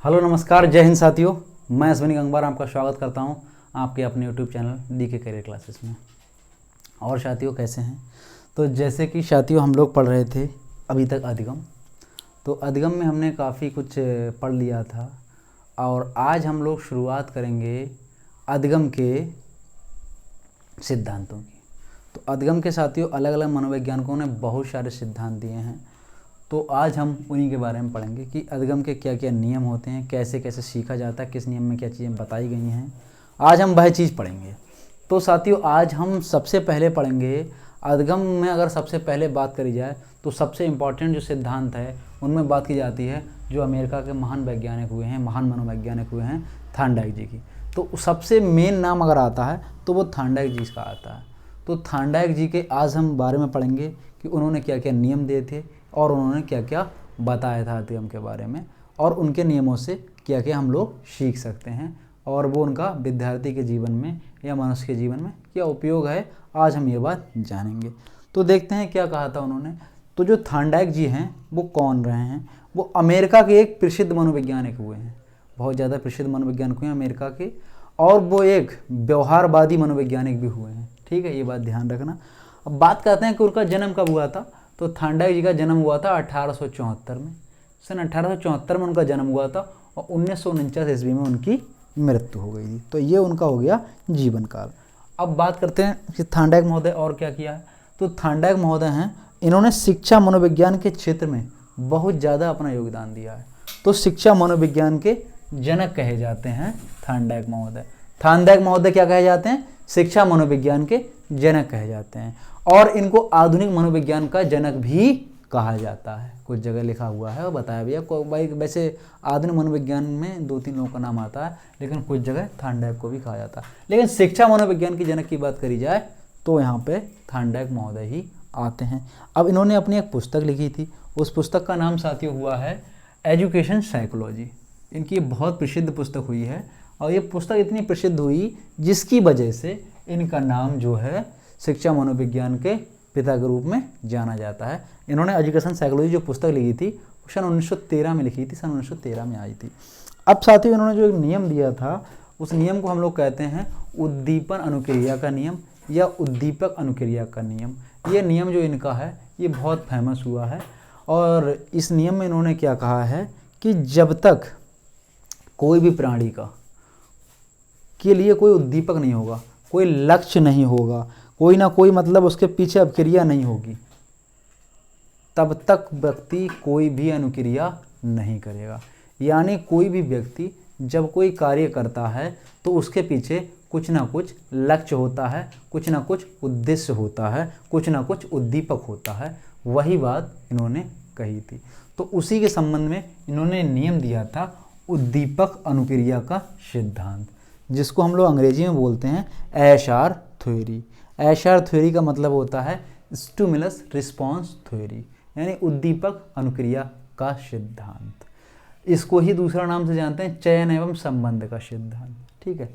Hello नमस्कार, जय हिंद साथियों। मैं अश्विनी गंगवार आपका स्वागत करता हूं आपके अपने यूट्यूब चैनल डी के करियर क्लासेस में। और साथियों कैसे हैं? तो जैसे कि साथियों हम लोग पढ़ रहे थे अभी तक अधिगम। तो अधिगम में हमने काफ़ी कुछ पढ़ लिया था और आज हम लोग शुरुआत करेंगे अधिगम के सिद्धांतों की। तो अधिगम के साथियों अलग अलग मनोवैज्ञानिकों ने बहुत सारे सिद्धांत दिए हैं, तो आज हम उन्हीं के बारे में पढ़ेंगे कि अधिगम के क्या क्या नियम होते हैं, कैसे कैसे सीखा जाता है, किस नियम में क्या चीज़ें बताई गई हैं। आज हम वह चीज़ पढ़ेंगे। तो साथियों आज हम सबसे पहले पढ़ेंगे अधिगम में। अगर सबसे पहले बात करी जाए तो सबसे इम्पॉर्टेंट जो सिद्धांत है उनमें बात की जाती है जो अमेरिका के महान वैज्ञानिक हुए हैं, महान मनोवैज्ञानिक हुए हैं, थार्नडाइक जी की। तो सबसे मेन नाम अगर आता है तो वो थार्नडाइक जी का आता है। तो थार्नडाइक जी के आज हम बारे में पढ़ेंगे कि उन्होंने क्या क्या नियम दिए थे और उन्होंने क्या क्या बताया था अधिगम के बारे में, और उनके नियमों से क्या क्या हम लोग सीख सकते हैं और वो उनका विद्यार्थी के जीवन में या मनुष्य के जीवन में क्या उपयोग है, आज हम ये बात जानेंगे। तो देखते हैं क्या कहा था उन्होंने। तो जो थार्नडाइक जी हैं वो कौन रहे हैं? वो अमेरिका के एक प्रसिद्ध मनोवैज्ञानिक हुए हैं, बहुत ज़्यादा प्रसिद्ध मनोवैज्ञानिक हुए हैं अमेरिका के, और वो एक व्यवहारवादी मनोवैज्ञानिक भी हुए हैं। ठीक है, ये बात ध्यान रखना। अब बात करते हैं कि उनका जन्म कब हुआ था। तो थार्नडाइक जी का जन्म हुआ था 1874 में। सन 1874 में उनका जन्म हुआ था और 1949 ईस्वी में उनकी मृत्यु हो गई थी। तो ये उनका हो गया जीवन काल। अब बात करते हैं कि थार्नडाइक महोदय और क्या किया है। तो थार्नडाइक महोदय हैं, इन्होंने शिक्षा मनोविज्ञान के क्षेत्र में बहुत ज़्यादा अपना योगदान दिया है। तो शिक्षा मनोविज्ञान के जनक कहे जाते हैं थार्नडाइक महोदय। थार्नडाइक महोदय क्या कहे जाते हैं? शिक्षा मनोविज्ञान के जनक कहे जाते हैं, और इनको आधुनिक मनोविज्ञान का जनक भी कहा जाता है। कुछ जगह लिखा हुआ है और बताया भी है। भाई वैसे आधुनिक मनोविज्ञान में 2-3 लोगों का नाम आता है, लेकिन कुछ जगह थार्नडाइक को भी कहा जाता है। लेकिन शिक्षा मनोविज्ञान की जनक की बात करी जाए तो यहाँ पे थार्नडाइक महोदय ही आते हैं। अब इन्होंने अपनी एक पुस्तक लिखी थी, उस पुस्तक का नाम साथियों हुआ है एजुकेशन साइकोलॉजी। इनकी बहुत प्रसिद्ध पुस्तक हुई है, और ये पुस्तक इतनी प्रसिद्ध हुई जिसकी वजह से इनका नाम जो है शिक्षा मनोविज्ञान के पिता के रूप में जाना जाता है। इन्होंने एजुकेशन साइकोलॉजी जो पुस्तक लिखी थी सन 1913 में लिखी थी, सन 1913 में आई थी। अब साथियों इन्होंने जो एक नियम दिया था उस नियम को हम लोग कहते हैं उद्दीपन अनुक्रिया का नियम या उद्दीपक अनुक्रिया का नियम। ये नियम जो इनका है ये बहुत फेमस हुआ है, और इस नियम में इन्होंने क्या कहा है कि जब तक कोई भी प्राणी का के लिए कोई उद्दीपक नहीं होगा, कोई लक्ष्य नहीं होगा, कोई ना कोई मतलब उसके पीछे अभिक्रिया नहीं होगी, तब तक व्यक्ति कोई भी अनुक्रिया नहीं करेगा। यानी कोई भी व्यक्ति जब कोई कार्य करता है तो उसके पीछे कुछ ना कुछ लक्ष्य होता है, कुछ ना कुछ उद्देश्य होता है, कुछ ना कुछ उद्दीपक होता है। वही बात इन्होंने कही थी। तो उसी के संबंध में इन्होंने नियम दिया था उद्दीपक अनुक्रिया का सिद्धांत, जिसको हम लोग अंग्रेजी में बोलते हैं एशआर थ्योरी। एशआर थ्योरी का मतलब होता है स्टिमुलस रिस्पॉन्स थ्योरी, यानी उद्दीपक अनुक्रिया का सिद्धांत। इसको ही दूसरा नाम से जानते हैं चयन एवं संबंध का सिद्धांत। ठीक है।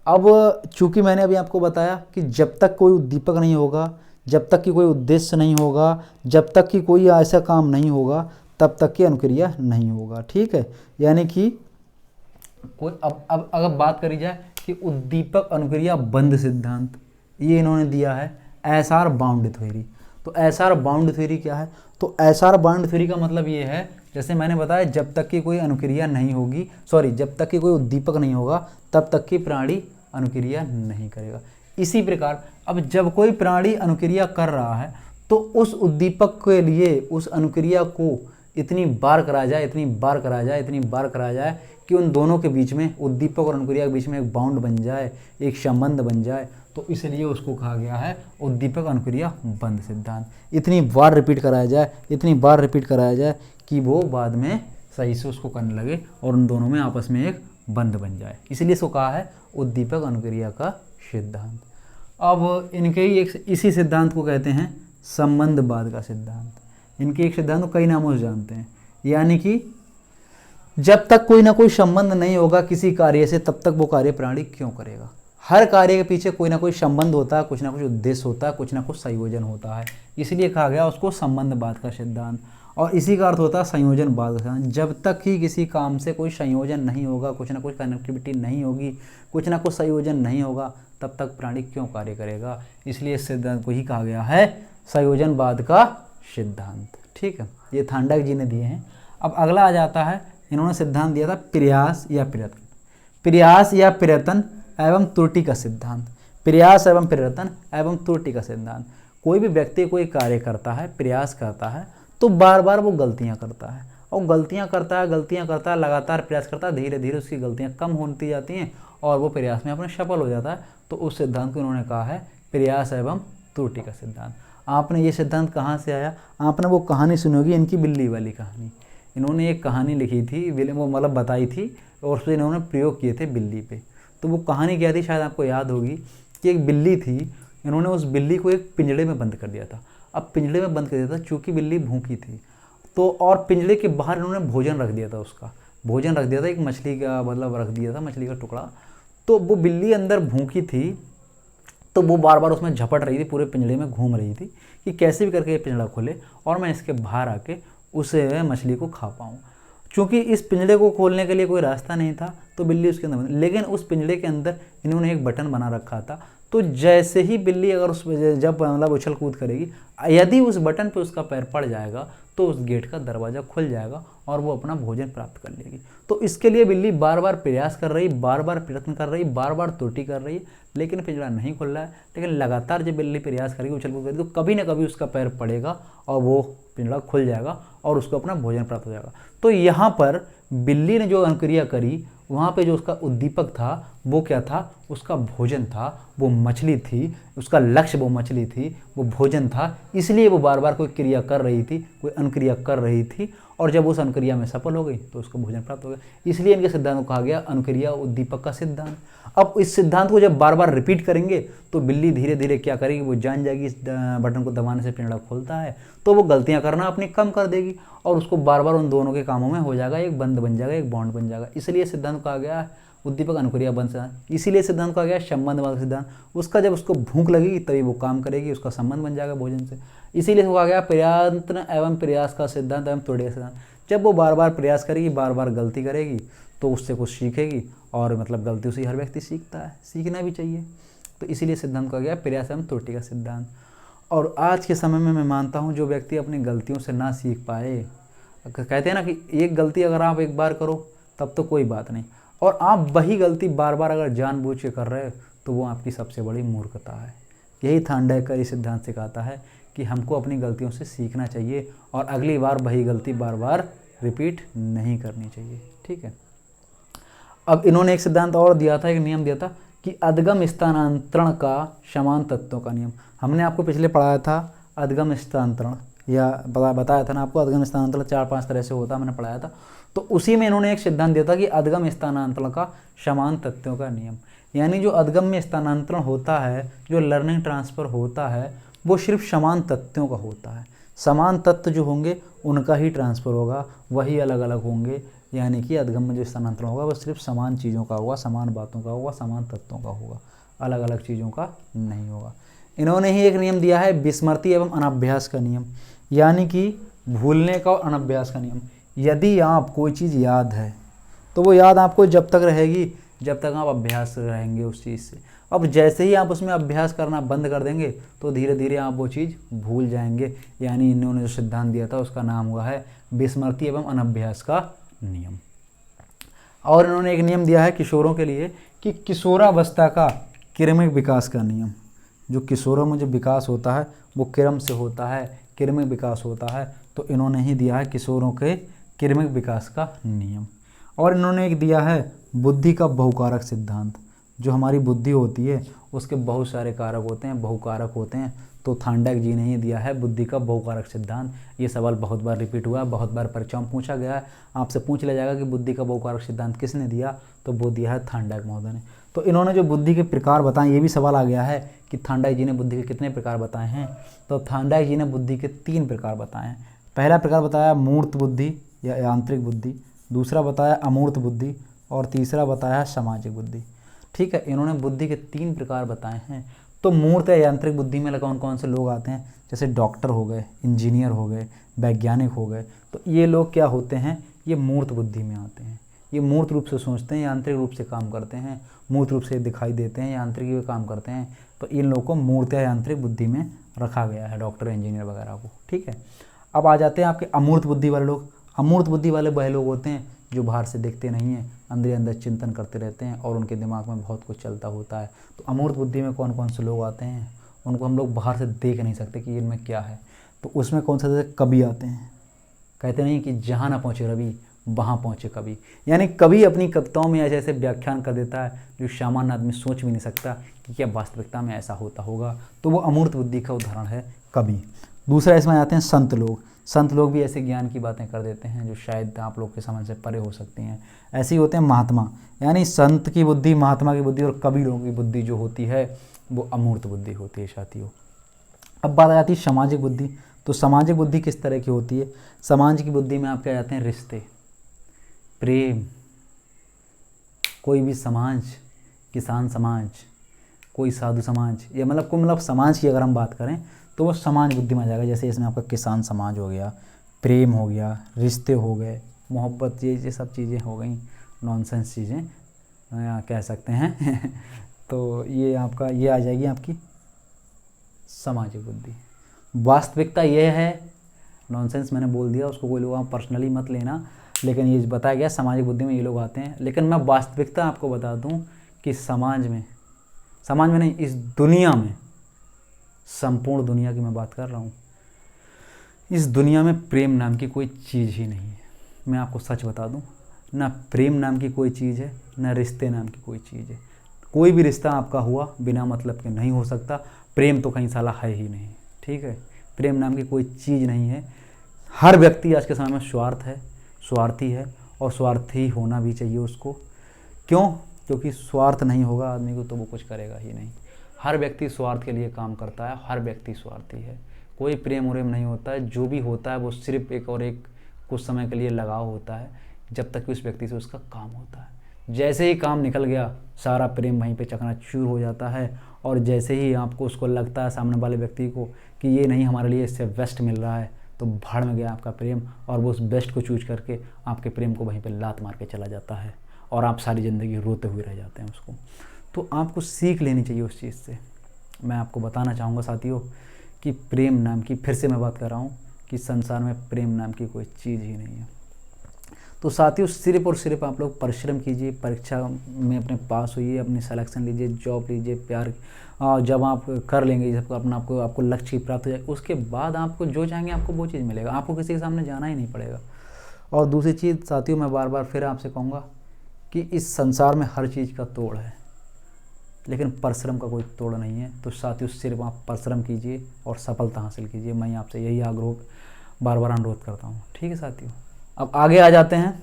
अब चूंकि मैंने अभी आपको बताया कि जब तक कोई उद्दीपक नहीं होगा, जब तक कि कोई उद्देश्य नहीं होगा, जब तक कि कोई ऐसा काम नहीं होगा, तब तक की अनुक्रिया नहीं होगा। ठीक है, यानी कि कोई अब अगर बात करी जाए कि उद्दीपक अनुक्रिया बंद सिद्धांत, ये इन्होंने दिया है एसआर बाउंड थ्योरी। तो एसआर बाउंड थ्योरी क्या है? तो एसआर बाउंड थ्योरी का मतलब ये है, जैसे मैंने बताया, जब तक कि कोई अनुक्रिया नहीं होगी, जब तक कि कोई उद्दीपक नहीं होगा तब तक कि प्राणी अनुक्रिया नहीं करेगा। इसी प्रकार अब जब कोई प्राणी अनुक्रिया कर रहा है तो उस उद्दीपक के लिए उस अनुक्रिया को इतनी बार कराया जाए, इतनी बार कराया जाए, इतनी बार कराया जाए कि उन दोनों के बीच में, उद्दीपक और अनुक्रिया के बीच में एक बाउंड बन जाए, एक संबंध बन जाए। तो इसलिए उसको कहा गया है उद्दीपक अनुक्रिया बंद सिद्धांत। इतनी बार रिपीट कराया जाए, इतनी बार रिपीट कराया जाए कि वो बाद में सही से उसको करने लगे और उन दोनों में आपस में एक बंध बन जाए, इसलिए इसको कहा है उद्दीपक अनुक्रिया का सिद्धांत। अब इनके ही एक इसी सिद्धांत को कहते हैं संबंधवाद का सिद्धांत। इनके एक सिद्धांत को कई नामों से जानते हैं, यानी कि जब तक कोई ना कोई संबंध नहीं होगा किसी कार्य से, तब तक वो कार्य प्राणी क्यों करेगा। हर कार्य के पीछे कोई ना कोई संबंध होता है, कुछ ना कुछ उद्देश्य होता है, कुछ ना कुछ संयोजन होता है, इसलिए कहा गया उसको संबंधवाद का सिद्धांत। और इसी का अर्थ होता है संयोजनवाद का सिद्धांत। जब तक ही किसी काम से कोई संयोजन नहीं होगा, कुछ ना कुछ कनेक्टिविटी नहीं होगी, कुछ ना कुछ संयोजन नहीं होगा, तब तक प्राणी क्यों कार्य करेगा। इसलिए इस सिद्धांत को ही कहा गया है संयोजनवाद का सिद्धांत। ठीक है, ये थांडक जी ने दिए हैं। अब अगला आ जाता है, इन्होंने सिद्धांत दिया था प्रयास या प्रयत्न, प्रयास या प्रयत्न एवं त्रुटि का सिद्धांत। प्रयास एवं प्रयत्न एवं त्रुटि का सिद्धांत। कोई भी व्यक्ति कोई कार्य करता है, प्रयास करता है, तो बार बार वो गलतियां करता है, और गलतियां करता है, लगातार प्रयास करता है, धीरे धीरे उसकी गलतियां कम होती जाती हैं और वो प्रयास में अपने सफल हो जाता है। तो उस सिद्धांत को उन्होंने कहा है प्रयास एवं त्रुटि का सिद्धांत। आपने ये सिद्धांत कहाँ से आया, आपने वो कहानी सुनी होगी, इनकी बिल्ली वाली कहानी। इन्होंने एक कहानी लिखी थी, वो मतलब बताई थी, और उसमें इन्होंने प्रयोग किए थे बिल्ली पे। तो वो कहानी क्या थी, शायद आपको याद होगी कि एक बिल्ली थी, इन्होंने उस बिल्ली को एक पिंजड़े में बंद कर दिया था। अब पिंजड़े में बंद कर दिया था चूँकि बिल्ली भूखी थी, तो और पिंजड़े के बाहर इन्होंने भोजन रख दिया था, उसका भोजन रख दिया था, एक मछली का मतलब रख दिया था, मछली का टुकड़ा। तो वो बिल्ली अंदर भूखी थी, तो वो बार बार उसमें झपट रही थी, पूरे पिंजड़े में घूम रही थी कि कैसे भी करके ये पिंजड़ा खुले और मैं इसके बाहर आके उसे मछली को खा पाऊँ। चूँकि इस पिंजड़े को खोलने के लिए कोई रास्ता नहीं था, तो बिल्ली उसके अंदर, लेकिन उस पिंजड़े के अंदर इन्होंने एक बटन बना रखा था। तो जैसे ही बिल्ली अगर उस जब मतलब उछल कूद करेगी, यदि उस बटन पे उसका पैर पड़ जाएगा तो उस गेट का दरवाज़ा खुल जाएगा और वो अपना भोजन प्राप्त कर लेगी। तो इसके लिए बिल्ली बार बार प्रयास कर रही, बार बार प्रयत्न कर रही, बार बार त्रुटि कर रही है, लेकिन पिंजड़ा नहीं खुल रहा है। लेकिन लगातार जब बिल्ली प्रयास करेगी, उछल कूद करेगी, तो कभी ना कभी उसका पैर पड़ेगा और वो पिंजड़ा खुल जाएगा और उसको अपना भोजन प्राप्त हो जाएगा। तो यहाँ पर बिल्ली ने जो अनुक्रिया करी, वहाँ पे जो उसका उद्दीपक था वो क्या था, उसका भोजन था, वो मछली थी, उसका लक्ष्य वो मछली थी, वो भोजन था। इसलिए वो बार बार कोई क्रिया कर रही थी, कोई अनुक्रिया कर रही थी, और जब उस अनुक्रिया में सफल हो गई तो उसको भोजन प्राप्त हो गया। इसलिए इनके सिद्धांत को कहा गया अनुक्रिया उद्दीपक का सिद्धांत। अब इस सिद्धांत को जब बार बार रिपीट करेंगे तो बिल्ली धीरे धीरे क्या करेगी, वो जान जाएगी इस बटन को दबाने से पिंजड़ा खुलता है, तो वो गलतियाँ करना अपनी कम कर देगी और उसको बार बार उन दोनों के कामों में हो जाएगा, एक बंद बन जाएगा, एक बॉन्ड बन जाएगा। इसलिए सिद्धांत कहा गया उद्दीपक अनुक्रिया बंध सिद्धांत। इसीलिए सिद्धांत कहा गया संबंधवाद सिद्धांत। उसका जब उसको भूख लगेगी तभी वो काम करेगी, उसका संबंध बन जाएगा भोजन से। इसीलिए कहा गया प्रयत्न एवं प्रयास का सिद्धांत एवं त्रुटि का सिद्धांत। जब वो बार बार प्रयास करेगी, बार बार गलती करेगी, तो उससे कुछ सीखेगी, और मतलब गलती से हर व्यक्ति सीखता है, सीखना भी चाहिए। तो इसीलिए सिद्धांत कहा गया प्रयास एवं त्रुटि का सिद्धांत। और आज के समय में मैं मानता हूँ जो व्यक्ति अपनी गलतियों से ना सीख पाए, कहते हैं ना कि एक गलती अगर आप एक बार करो तब तो कोई बात नहीं, और आप वही गलती बार बार अगर जानबूझ के कर रहे हो तो वो आपकी सबसे बड़ी मूर्खता है। यही थांडक का सिद्धांत सिखाता है कि हमको अपनी गलतियों से सीखना चाहिए और अगली बार वही गलती बार बार रिपीट नहीं करनी चाहिए। ठीक है, अब इन्होंने एक सिद्धांत और दिया था, एक नियम दिया था कि अधगम स्थानांतरण का समान तत्वों का नियम। हमने आपको पिछले पढ़ाया था अधगम स्थानांतरण, या बताया था ना आपको, अधगम स्थानांतरण 4-5 तरह से होता, मैंने पढ़ाया था। तो उसी में इन्होंने एक सिद्धांत दिया था कि अधगम स्थानांतरण का समान तत्वों का नियम। यानी जो अधगम में स्थानांतरण होता है, जो लर्निंग ट्रांसफ़र होता है, वो सिर्फ समान तत्वों का होता है। समान तत्व जो होंगे उनका ही ट्रांसफ़र होगा, वही अलग अलग होंगे। यानी कि अधगम में जो स्थानांतरण होगा वो सिर्फ समान चीज़ों का होगा, समान बातों का होगा, समान तत्वों का होगा, अलग अलग चीज़ों का नहीं होगा। इन्होंने ही एक नियम दिया है विस्मृति एवं अनभ्यास का नियम, यानी कि भूलने का और अनभ्यास का नियम। यदि आप कोई चीज़ याद है तो वो याद आपको जब तक रहेगी जब तक आप अभ्यास रहेंगे उस चीज़ से। अब जैसे ही आप उसमें अभ्यास करना बंद कर देंगे तो धीरे धीरे आप वो चीज़ भूल जाएंगे। यानी इन्होंने जो सिद्धांत दिया था उसका नाम हुआ है विस्मृति एवं अनभ्यास का नियम। और इन्होंने एक नियम दिया है किशोरों के लिए कि किशोरावस्था का क्रमिक विकास का नियम। जो किशोरों में जो विकास होता है वो क्रम से होता है, क्रमिक विकास होता है। तो इन्होंने ही दिया है किशोरों के क्रमिक विकास का नियम। और इन्होंने एक दिया है बुद्धि का बहुकारक सिद्धांत। जो हमारी बुद्धि होती है उसके बहुत सारे कारक होते हैं, बहुकारक होते हैं। तो थांडक जी ने ही दिया है बुद्धि का बहुकारक सिद्धांत। ये सवाल बहुत बार रिपीट हुआ है, बहुत बार परीक्षाओं में पूछा गया है। आपसे पूछ लिया जाएगा कि बुद्धि का बहुकारक सिद्धांत किसने दिया, तो वो दिया है थांडक महोदय ने। तो इन्होंने जो बुद्धि के प्रकार बताए, ये भी सवाल आ गया है कि थांडक जी ने बुद्धि के कितने प्रकार बताए हैं। तो थांडक जी ने बुद्धि के 3 प्रकार बताए हैं। पहला प्रकार बताया मूर्त बुद्धि या यांत्रिक बुद्धि, दूसरा बताया अमूर्त बुद्धि, और तीसरा बताया सामाजिक बुद्धि। ठीक है, इन्होंने बुद्धि के 3 प्रकार बताए हैं। तो मूर्त या यांत्रिक बुद्धि में कौन कौन से लोग आते हैं, जैसे डॉक्टर हो गए, इंजीनियर हो गए, वैज्ञानिक हो गए, तो ये लोग क्या होते हैं, ये मूर्त बुद्धि में आते हैं। ये मूर्त रूप से सोचते हैं, यांत्रिक रूप से काम करते हैं, मूर्त रूप से दिखाई देते हैं, यांत्रिक काम करते हैं, तो इन लोगों को मूर्त या यांत्रिक बुद्धि में रखा गया है, डॉक्टर इंजीनियर वगैरह को। ठीक है, अब आ जाते हैं आपके अमूर्त बुद्धि वाले लोग। अमूर्त बुद्धि वाले वह लोग होते हैं जो बाहर से दिखते नहीं हैं, अंदर ही अंदर चिंतन करते रहते हैं और उनके दिमाग में बहुत कुछ चलता होता है। तो अमूर्त बुद्धि में कौन कौन से लोग आते हैं, उनको हम लोग बाहर से देख नहीं सकते कि इनमें क्या है। तो उसमें कौन सा, जैसे कवि आते हैं, कहते नहीं कि जहाँ ना पहुँचे रवि वहाँ पहुँचे कवि, यानी कवि अपनी कविताओं में ऐसे ऐसे व्याख्यान कर देता है जो सामान्य आदमी सोच भी नहीं सकता कि क्या वास्तविकता में ऐसा होता होगा। तो वो अमूर्त बुद्धि का उदाहरण है कवि। दूसरा इसमें आते हैं संत लोग। संत लोग भी ऐसे ज्ञान की बातें कर देते हैं जो शायद आप लोग के समझ से परे हो सकती हैं। ऐसे ही होते हैं महात्मा, यानी संत की बुद्धि, महात्मा की बुद्धि और कवि लोगों की बुद्धि जो होती है वो अमूर्त बुद्धि होती है साथियों। अब बात आ जाती है सामाजिक बुद्धि। तो सामाजिक बुद्धि किस तरह की होती है, समाज की बुद्धि में आपके आ जाते हैं रिश्ते, प्रेम, कोई भी समाज, किसान समाज, कोई साधु समाज, या मतलब समाज की अगर हम बात करें तो वो समाज बुद्धि में आ जाएगा। जैसे इसमें आपका किसान समाज हो गया, प्रेम हो गया, रिश्ते हो गए, मोहब्बत, ये सब चीज़ें हो गई, नॉनसेंस चीज़ें कह सकते हैं तो ये आपका ये आ जाएगी आपकी सामाजिक बुद्धि। वास्तविकता ये है, नॉनसेंस मैंने बोल दिया, उसको कोई लोग आप पर्सनली मत लेना, लेकिन ये बताया गया सामाजिक बुद्धि में ये लोग आते हैं। लेकिन मैं वास्तविकता आपको बता दूं कि समाज में नहीं, इस दुनिया में, संपूर्ण दुनिया की मैं बात कर रहा हूँ, इस दुनिया में प्रेम नाम की कोई चीज़ ही नहीं है। मैं आपको सच बता दूं, ना प्रेम नाम की कोई चीज़ है, ना रिश्ते नाम की कोई चीज़ है। कोई भी रिश्ता आपका हुआ बिना मतलब के नहीं हो सकता, प्रेम तो कहीं साला है ही नहीं। ठीक है, प्रेम नाम की कोई चीज़ नहीं है। हर व्यक्ति आज के समय में स्वार्थी है और स्वार्थी होना भी चाहिए उसको। क्यों? क्योंकि स्वार्थ नहीं होगा आदमी को तो वो कुछ करेगा ही नहीं। हर व्यक्ति स्वार्थ के लिए काम करता है, हर व्यक्ति स्वार्थी है, कोई प्रेम उरेम नहीं होता है। जो भी होता है वो सिर्फ एक कुछ समय के लिए लगाव होता है, जब तक कि उस व्यक्ति से उसका काम होता है। जैसे ही काम निकल गया सारा प्रेम वहीं पे चकनाचूर हो जाता है, और जैसे ही आपको उसको लगता है सामने वाले व्यक्ति को कि ये नहीं हमारे लिए इससे बेस्ट मिल रहा है, तो भाड़ में गया आपका प्रेम, और वो उस बेस्ट को चूज करके आपके प्रेम को वहीं पे लात मार के चला जाता है और आप सारी ज़िंदगी रोते हुए रह जाते हैं उसको। तो आपको सीख लेनी चाहिए उस चीज़ से। मैं आपको बताना चाहूँगा साथियों कि प्रेम नाम की, फिर से मैं बात कर रहा हूँ कि संसार में प्रेम नाम की कोई चीज़ ही नहीं है। तो साथियों सिर्फ और सिर्फ आप लोग परिश्रम कीजिए, परीक्षा में अपने पास होइए, अपनी सिलेक्शन लीजिए, जॉब लीजिए, प्यार जब आप कर लेंगे, जब अपना आपको लक्ष्य प्राप्त हो जाए, उसके बाद आपको जो चाहेंगे आपको वो चीज़ मिलेगा, आपको किसी के सामने जाना ही नहीं पड़ेगा। और दूसरी चीज़ साथियों, मैं बार बार फिर आपसे कहूँगा कि इस संसार में हर चीज़ का तोड़ है, लेकिन परिश्रम का कोई तोड़ नहीं है। तो साथियों सिर्फ आप परिश्रम कीजिए और सफलता हासिल कीजिए। मैं आपसे यही आग्रह बार बार अनुरोध करता हूँ। ठीक है साथियों, अब आगे आ जाते हैं।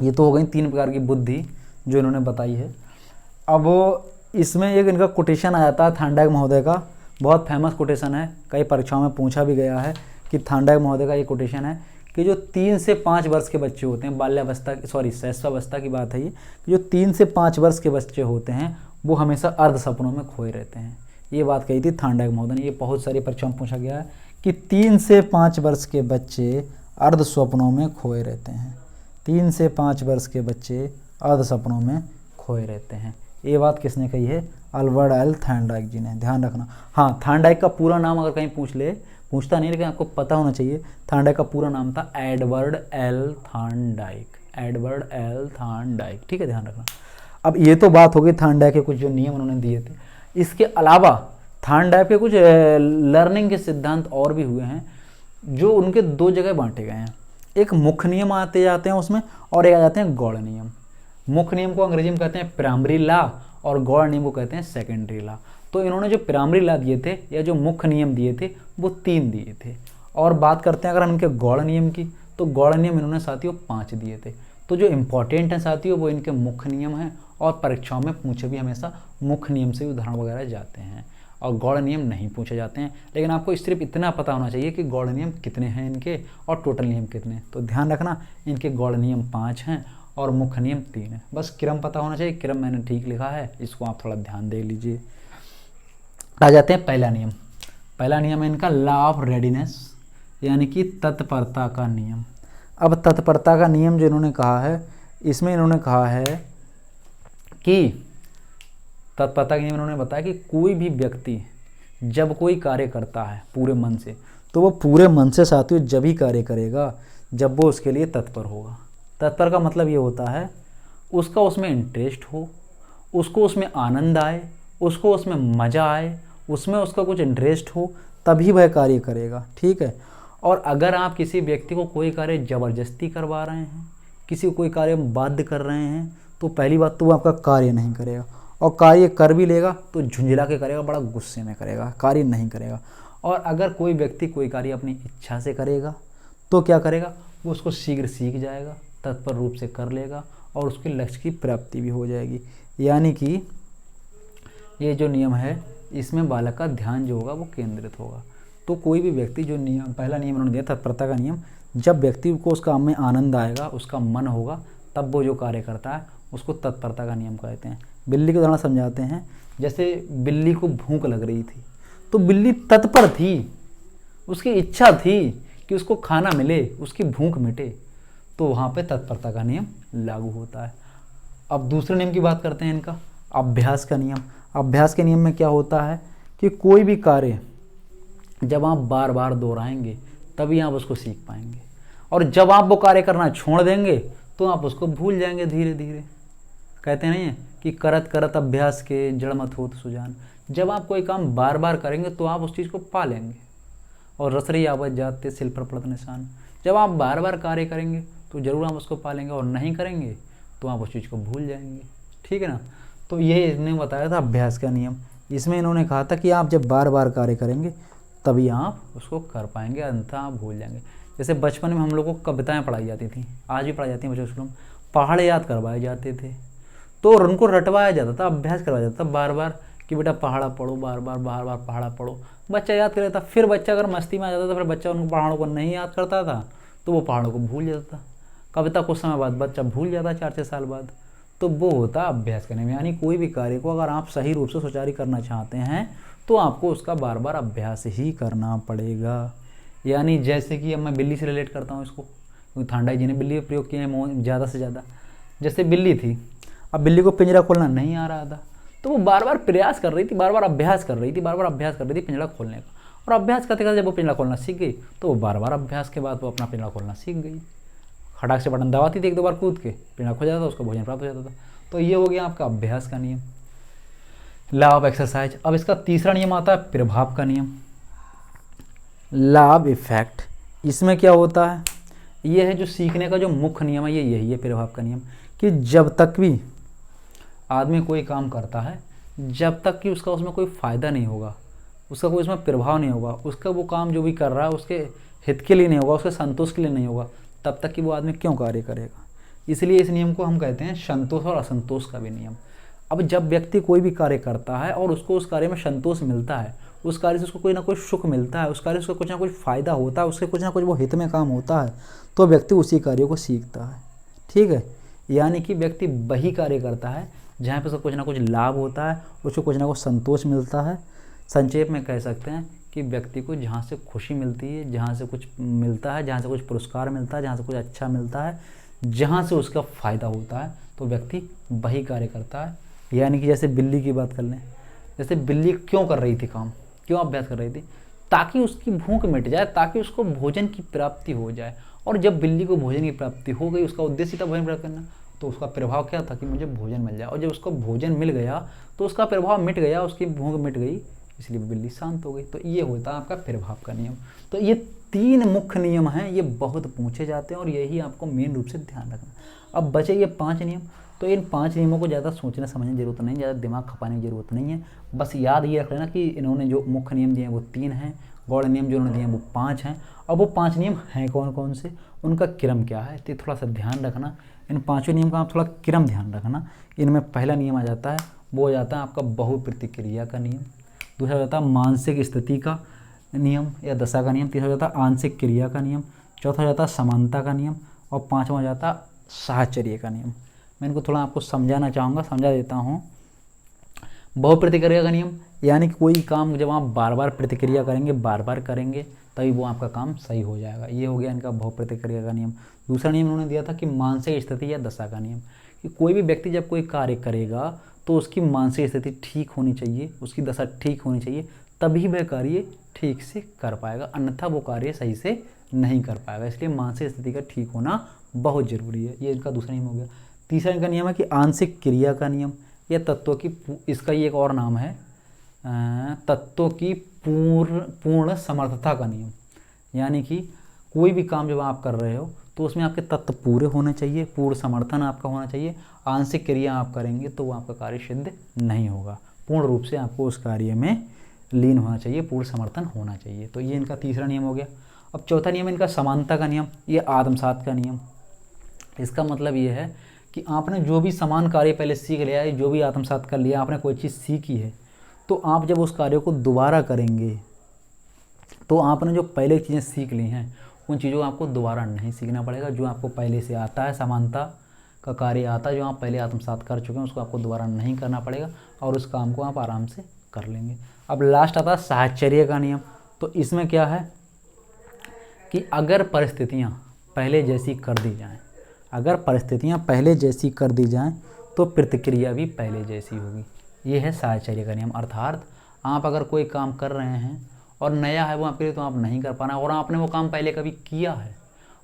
ये तो हो गई 3 प्रकार की बुद्धि जो इन्होंने बताई है। अब इसमें एक इनका कोटेशन आ जाता है थांडाइक महोदय का, बहुत फेमस कोटेशन है, कई परीक्षाओं में पूछा भी गया है कि थांडाइक महोदय का ये कोटेशन है कि जो 3 से 5 वर्ष के बच्चे होते हैं, बाल्यावस्था शैशवावस्था की बात है ये, कि जो 3 से 5 वर्ष के बच्चे होते हैं वो हमेशा अर्ध सपनों में खोए रहते हैं। ये बात कही थी थांडाइक महोदय ने। ये बहुत सारी परीक्षाओं में पूछा गया है कि 3 से 5 वर्ष के बच्चे अर्ध स्वप्नों में खोए रहते हैं। 3 से 5 वर्ष के बच्चे अर्ध सपनों में खोए रहते हैं। ये बात किसने कही है? अल्बर्ट एल थांडाइक जी ने। ध्यान रखना। हाँ, थांडाइक का पूरा नाम अगर कहीं पूछता नहीं, लेकिन आपको पता होना चाहिए। थांडाइक का पूरा नाम था Edward L Thorndike. Edward L Thorndike. ठीक है, ध्यान रखना। अब ये तो बात हो गई थांडाइक के कुछ जो नियम उन्होंने दिए थे। इसके अलावा थांडाइक के कुछ लर्निंग के सिद्धांत और भी हुए हैं जो उनके 2 जगह बांटे गए हैं। एक मुख्य नियम आते जाते हैं उसमें, और एक आ जाते हैं गौड़ नियम। मुख्य नियम को अंग्रेजी में कहते हैं प्राइमरी लॉ और गौड़ नियम को कहते हैं सेकेंडरी लॉ। तो इन्होंने जो प्राइमरी लॉ दिए थे या जो मुख्य नियम दिए थे वो 3 दिए थे। और बात करते हैं अगर हम इनके गौड़ नियम की, तो गौड़ नियम इन्होंने साथियों 5 दिए थे। तो जो इम्पोर्टेंट हैं साथियों वो इनके मुख्य नियम हैं, और परीक्षाओं में पूछे भी हमेशा मुख्य नियम से उदाहरण वगैरह जाते हैं, और गौड़ नियम नहीं पूछे जाते हैं। लेकिन आपको सिर्फ इतना पता होना चाहिए कि गौड़ नियम कितने हैं इनके और टोटल नियम कितने। तो ध्यान रखना, इनके गौड़ नियम 5 हैं और मुख्य नियम 3 हैं। बस क्रम पता होना चाहिए। क्रम मैंने ठीक लिखा है, इसको आप थोड़ा ध्यान दे लीजिए। आ जाते हैं पहला नियम। पहला नियम है इनका लॉ ऑफ रेडीनेस, यानी कि तत्परता का नियम। अब तत्परता का नियम जो इन्होंने कहा है, इसमें इन्होंने कहा है कि तत्परता के नियम इन्होंने बताया कि कोई भी व्यक्ति जब कोई कार्य करता है पूरे मन से, तो वो पूरे मन से साथियों जब ही कार्य करेगा जब वो उसके लिए तत्पर होगा। तत्पर का मतलब ये होता है उसका उसमें इंटरेस्ट हो, उसको उसमें आनंद आए, उसको उसमें मज़ा आए, उसमें उसका कुछ इंटरेस्ट हो, तभी वह कार्य करेगा। ठीक है। और अगर आप किसी व्यक्ति को कोई कार्य ज़बरदस्ती करवा रहे हैं, किसी को कोई कार्य बाध्य कर रहे हैं, तो पहली बात तो वो आपका कार्य नहीं करेगा, और कार्य कर भी लेगा तो झुंझला के करेगा, बड़ा गुस्से में करेगा, कार्य नहीं करेगा। और अगर कोई व्यक्ति कोई कार्य अपनी इच्छा से करेगा तो क्या करेगा, वो उसको शीघ्र सीख जाएगा, तत्पर रूप से कर लेगा और उसके लक्ष्य की प्राप्ति भी हो जाएगी। यानी कि ये जो नियम है इसमें बालक का ध्यान जो होगा वो केंद्रित होगा। तो कोई भी व्यक्ति, जो नियम पहला नियम उन्होंने दिया तत्परता का नियम, जब व्यक्ति को उस काम में आनंद आएगा, उसका मन होगा, तब वो जो कार्य करता है उसको तत्परता का नियम कहते हैं। बिल्ली के उदाहरण समझाते हैं। जैसे बिल्ली को भूख लग रही थी तो बिल्ली तत्पर थी, उसकी इच्छा थी कि उसको खाना मिले, उसकी भूख मिटे, तो वहाँ पे तत्परता का नियम लागू होता है। अब दूसरे नियम की बात करते हैं इनका, अभ्यास का नियम। अभ्यास के नियम में क्या होता है कि कोई भी कार्य जब आप बार बार दोहराएंगे तभी आप उसको सीख पाएंगे, और जब आप वो कार्य करना छोड़ देंगे तो आप उसको भूल जाएंगे धीरे धीरे। कहते नहीं है कि करत करत अभ्यास के जड़ मत होत सुजान। जब आप कोई काम बार बार करेंगे तो आप उस चीज़ को पा लेंगे। और रसरी आवत जाते सिल पर पड़त निशान। जब आप बार बार कार्य करेंगे तो ज़रूर आप उसको पा लेंगे, और नहीं करेंगे तो आप उस चीज़ को भूल जाएंगे। ठीक है ना। तो ये इन्होंने बताया था अभ्यास का नियम। इसमें इन्होंने कहा था कि आप जब बार बार कार्य करेंगे तभी आप उसको कर पाएंगे, अन्यथा आप भूल जाएंगे। जैसे बचपन में हम लोग को कविताएँ पढ़ाई जाती थी, आज भी पढ़ाई जाती हैं बच्चों स्कूलों में। पहाड़ याद करवाए जाते थे, तो उनको रटवाया जाता था, अभ्यास करवाया जाता था बार बार कि बेटा पहाड़ा पढ़ो, बार बार पहाड़ा पढ़ो। बच्चा याद कर लेता। फिर बच्चा अगर मस्ती में आ जाता था, फिर बच्चा उनको पहाड़ों को नहीं याद करता था तो वो पहाड़ों को भूल जाता था। कविता कुछ समय बाद बच्चा भूल जाता है, 4-6 साल बाद। तो वो होता है अभ्यास करने में। यानी कोई भी कार्य को अगर आप सही रूप से सुचारू करना चाहते हैं तो आपको उसका बार बार अभ्यास ही करना पड़ेगा। यानी जैसे कि अब मैं बिल्ली से रिलेट करता हूँ इसको, क्योंकि थांडाई जी ने बिल्ली का प्रयोग किया है ज़्यादा से ज़्यादा। जैसे बिल्ली थी, अब बिल्ली को पिंजरा खोलना नहीं आ रहा था, तो वो बार बार प्रयास कर रही थी, बार बार अभ्यास कर रही थी, बार बार अभ्यास कर रही थी पिंजरा खोलने का। और अभ्यास करते करते जब वो पिंजरा खोलना सीख गई तो वो बार बार अभ्यास के बाद वो अपना पिंजरा खोलना सीख गई। खटाक से बटन दबाती थी, 1-2 बार कूद के पिंजरा खुल जाता था, उसको भोजन प्राप्त हो जाता था। तो ये हो गया आपका अभ्यास का नियम, लॉ ऑफ एक्सरसाइज। अब इसका तीसरा नियम आता है प्रभाव का नियम, लॉ ऑफ इफेक्ट। इसमें क्या होता है, ये है जो सीखने का जो मुख्य नियम है, ये यही है प्रभाव का नियम, कि जब तक भी आदमी कोई काम करता है, जब तक कि उसका उसमें कोई फ़ायदा नहीं होगा, उसका कोई उसमें प्रभाव नहीं होगा, उसका वो काम जो भी कर रहा है उसके हित के लिए नहीं होगा, उसके संतोष के लिए नहीं होगा, तब तक कि वो आदमी क्यों कार्य करेगा। इसलिए इस नियम को हम कहते हैं संतोष और असंतोष का भी नियम। अब जब व्यक्ति कोई भी कार्य करता है और उसको उस कार्य में संतोष मिलता है, उस कार्य से उसको कोई ना कोई सुख मिलता है, उस कार्य से उसको कुछ ना कुछ फ़ायदा होता है, उसके कुछ ना कुछ वो हित में काम होता है, तो व्यक्ति उसी कार्य को सीखता है। ठीक है। यानी कि व्यक्ति वही कार्य करता है जहाँ पे उसको कुछ ना कुछ लाभ होता है, उसको कुछ ना कुछ संतोष मिलता है। संक्षेप में कह सकते हैं कि व्यक्ति को जहाँ से खुशी मिलती है, जहाँ से कुछ मिलता है, जहाँ से कुछ पुरस्कार मिलता है, जहाँ से कुछ अच्छा मिलता है, जहाँ से उसका फ़ायदा होता है, तो व्यक्ति वही कार्य करता है। यानी कि जैसे बिल्ली की बात कर लें, जैसे बिल्ली क्यों कर रही थी काम, क्यों अभ्यास कर रही थी, ताकि उसकी भूख मिट जाए, ताकि उसको भोजन की प्राप्ति हो जाए। और जब बिल्ली को भोजन की प्राप्ति हो गई, उसका उद्देश्य था भोजन प्राप्त करना, तो उसका प्रभाव क्या था कि मुझे भोजन मिल जाए। और जब उसको भोजन मिल गया तो उसका प्रभाव मिट गया, उसकी भूख मिट गई, इसलिए बिल्ली शांत हो गई। तो ये होता है आपका प्रभाव का नियम। तो ये 3 मुख्य नियम हैं, ये बहुत पूछे जाते हैं और यही आपको मेन रूप से ध्यान रखना। अब बचे ये 5 नियम। तो इन 5 नियमों को ज़्यादा सोचने समझने की जरूरत नहीं, ज़्यादा दिमाग खपाने की जरूरत नहीं है। बस याद ये रख लेना कि इन्होंने जो मुख्य नियम दिए हैं वो 3 हैं, गौड़ नियम जो उन्होंने दिए हैं वो 5 हैं। अब वो 5 नियम हैं कौन कौन से, उनका क्रम क्या है, तो थोड़ा सा ध्यान रखना। इन 5 नियम का आप थोड़ा क्रम ध्यान रखना। इनमें पहला नियम आ जाता है, वो हो जाता है आपका बहुप्रतिक्रिया का नियम। दूसरा हो जाता है मानसिक स्थिति का नियम या दशा का नियम। तीसरा हो जाता है आंशिक क्रिया का नियम। चौथा हो जाता है समानता का नियम। और 5वां हो जाता है साहचर्य का नियम। मैं इनको थोड़ा आपको समझाना चाहूँगा, समझा देता हूँ। बहुप्रतिक्रिया का नियम, यानी कि कोई काम जब आप बार बार प्रतिक्रिया करेंगे, बार बार करेंगे, तभी वो आपका काम सही हो जाएगा। ये हो गया इनका बहुप्रतिक्रिया का नियम। दूसरा नियम उन्होंने दिया था कि मानसिक स्थिति या दशा का नियम, कि कोई भी व्यक्ति जब कोई कार्य करेगा तो उसकी मानसिक स्थिति ठीक होनी चाहिए, उसकी दशा ठीक होनी चाहिए, तभी वह कार्य ठीक से कर पाएगा, अन्यथा वो कार्य सही से नहीं कर पाएगा। इसलिए मानसिक स्थिति का ठीक होना बहुत ज़रूरी है। ये इनका दूसरा नियम हो गया। तीसरा इनका नियम है कि आंशिक क्रिया का नियम या तत्वों की, इसका ये एक और नाम है तत्वों की पूर्ण समर्थता का नियम, यानी कि कोई भी काम जब आप कर रहे हो तो उसमें आपके तत्व पूरे होने चाहिए, पूर्ण समर्थन आपका होना चाहिए। आंशिक क्रिया आप करेंगे तो वो आपका कार्य सिद्ध नहीं होगा, पूर्ण रूप से आपको उस कार्य में लीन होना चाहिए, पूर्ण समर्थन होना चाहिए। तो ये इनका तीसरा नियम हो गया। अब चौथा नियम इनका समानता का नियम, ये आत्मसात का नियम। इसका मतलब ये है कि आपने जो भी समान कार्य पहले सीख लिया है, जो भी आत्मसात कर लिया, आपने कोई चीज़ सीखी है, तो आप जब उस कार्य को दोबारा करेंगे तो आपने जो पहले चीज़ें सीख ली हैं उन चीज़ों को आपको दोबारा नहीं सीखना पड़ेगा। जो आपको पहले से आता है, समानता का कार्य आता है, जो आप पहले आत्मसात कर चुके हैं, उसको आपको दोबारा नहीं करना पड़ेगा और उस काम को आप आराम से कर लेंगे। अब लास्ट आता है साहचर्य का नियम। तो इसमें क्या है कि अगर परिस्थितियाँ पहले जैसी कर दी जाएँ, अगर परिस्थितियाँ पहले जैसी कर दी जाएँ तो प्रतिक्रिया भी पहले जैसी होगी। ये है साहचर्य का नियम। अर्थात आप अगर कोई काम कर रहे हैं और नया है वो आपके लिए, तो आप नहीं कर पाना, और आपने वो काम पहले कभी किया है,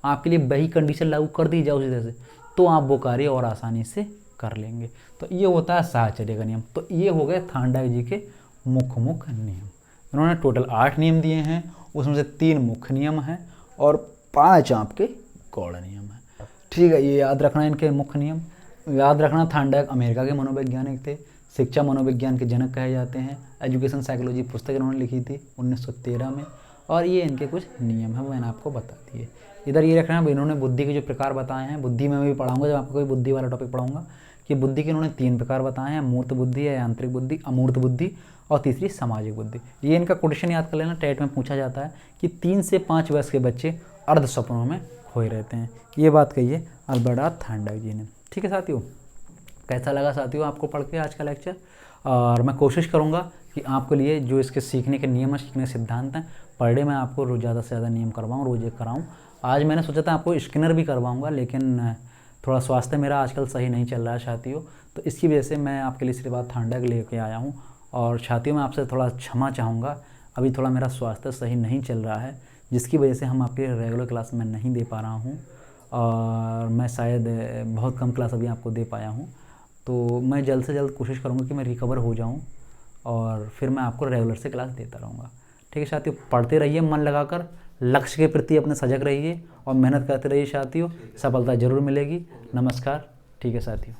आपके लिए वही कंडीशन लागू कर दी जाए उसी तरह से, तो आप वो कार्य और आसानी से कर लेंगे। तो ये होता है साहचर्य का नियम। तो ये हो गए थांडाइक जी के मुख्य नियम। उन्होंने टोटल 8 नियम दिए हैं, उसमें से 3 मुख्य नियम हैं और 5 आपके गौड़ नियम हैं। ठीक है, ये याद रखना इनके मुख्य नियम। याद रखना थांडाइक अमेरिका के मनोवैज्ञानिक थे, शिक्षा मनोविज्ञान के जनक कहे जाते हैं। एजुकेशन साइकोलॉजी पुस्तक इन्होंने लिखी थी 1913 में, और ये इनके कुछ नियम हैं वो मैंने आपको बता दिए। इधर ये रखना है, इन्होंने बुद्धि के जो प्रकार बताए हैं, बुद्धि में भी पढ़ाऊंगा जब आपको कोई बुद्धि वाला टॉपिक पढ़ाऊंगा, कि बुद्धि के इन्होंने 3 प्रकार बताए हैं, मूर्त बुद्धि या यांत्रिक बुद्धि, अमूर्त बुद्धि और तीसरी सामाजिक बुद्धि। ये इनका क्वेश्चन याद कर लेना, टेट में पूछा जाता है कि 3 से 5 वर्ष के बच्चे अर्ध सपनों में खोए रहते हैं। ये बात कही है अल्बर्ट थांडाइक जी ने। ठीक है साथियों, कैसा लगा साथियों आपको पढ़ के आज का लेक्चर? और मैं कोशिश करूंगा कि आपके लिए जो इसके सीखने के नियम है, सीखने के सिद्धांत हैं, पर डे मैं आपको रोज़ ज़्यादा से ज़्यादा नियम करवाऊँ, रोज़ एक कराऊँ। आज मैंने सोचा था आपको स्किनर भी करवाऊँगा, लेकिन थोड़ा स्वास्थ्य मेरा आजकल सही नहीं चल रहा है साथियों, तो इसकी वजह से मैं आपके लिए सिर्फ थांडाइक लेके आया हूँ। और साथियों मैं आपसे थोड़ा क्षमा चाहूँगा, अभी थोड़ा मेरा स्वास्थ्य सही नहीं चल रहा है, जिसकी वजह से हम आपके रेगुलर क्लास में नहीं दे पा रहा हूँ, और मैं शायद बहुत कम क्लास अभी आपको दे पाया हूँ। तो मैं जल्द से जल्द कोशिश करूँगा कि मैं रिकवर हो जाऊँ और फिर मैं आपको रेगुलर से क्लास देता रहूँगा। ठीक है साथियों, पढ़ते रहिए मन लगाकर, लक्ष्य के प्रति अपने सजग रहिए और मेहनत करते रहिए साथियों, सफलता जरूर मिलेगी। नमस्कार। ठीक है साथियों।